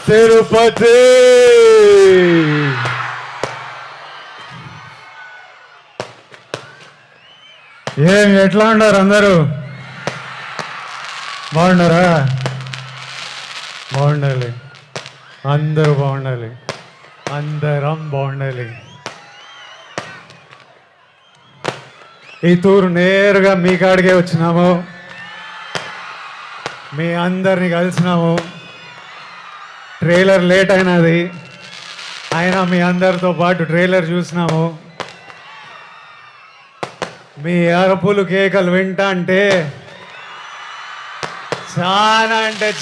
తిరుపతి. ఏం ఎట్లా ఉన్నారు అందరూ? బాగున్నారా? బాగుండాలి, అందరూ బాగుండాలి, అందరం బాగుండాలి. ఈ తూరు నేరుగా మీ కాడికే వచ్చినాము, మీ అందరిని కలిసినాము. ట్రైలర్ లేట్ అయినది, అయినా మీ అందరితో పాటు ట్రైలర్ చూసినాము. మీ అరుపులు కేకలు వింటా అంటే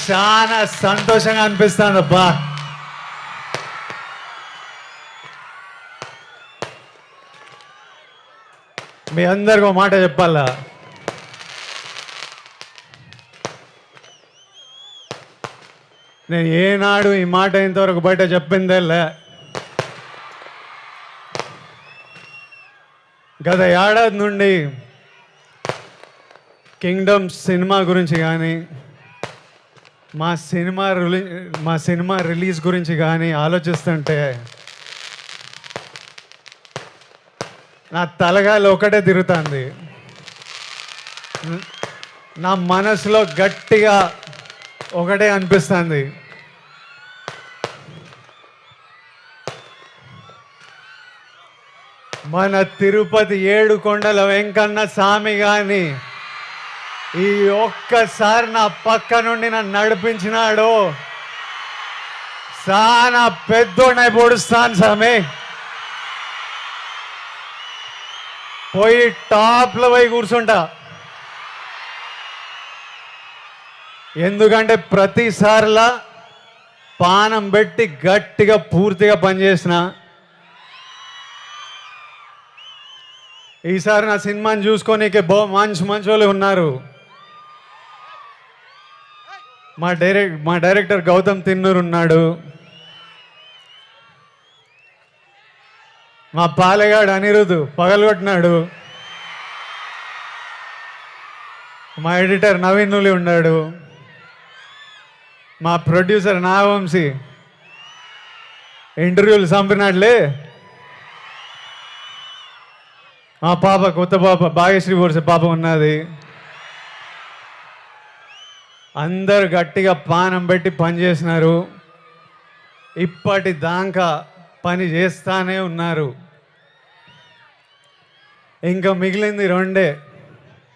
చాలా సంతోషంగా అనిపిస్తుంది అబ్బా. మీ అందరికీ ఒక మాట చెప్పాలా, నేను ఏనాడు ఈ మాట ఇంతవరకు బయట చెప్పిందేలే. గత ఏడాది నుండి కింగ్డమ్ సినిమా గురించి కానీ మా సినిమా రిలీజ్ గురించి కానీ ఆలోచిస్తుంటే నా తలగాలి ఒకటే తిరుగుతుంది. నా మనసులో గట్టిగా ఒకటే అనిపిస్తుంది, మన తిరుపతి ఏడుకొండల వెంకన్న స్వామి గాని ఈ ఒక్కసారి నా పక్క నుండి నన్ను నడిపించినాడు. చాలా పెద్దోడినై పొడుస్తాను స్వామి, పోయి టాప్లో పోయి కూర్చుంటా. ఎందుకంటే ప్రతిసారిలా పానం పెట్టి గట్టిగా పూర్తిగా పనిచేసిన. ఈసారి నా సినిమాని చూసుకోనీకే మంచి వాళ్ళు ఉన్నారు. మా డైరెక్టర్ గౌతమ్ తిన్నూరు ఉన్నాడు, మా పాలెగాడు అనిరుద్ధు పగలగొట్టినాడు, మా ఎడిటర్ నవీన్ నులి ఉన్నాడు, మా ప్రొడ్యూసర్ నాగవంశీ ఇంటర్వ్యూలు చంపినాడులే, మా పాప కొత్త పాప భాగ్యశ్రీ బోర్సే పాప ఉన్నది. అందరు గట్టిగా పానం పెట్టి పని చేసినారు, ఇప్పటిదాకా పని చేస్తానే ఉన్నారు. ఇంకా మిగిలింది రెండే.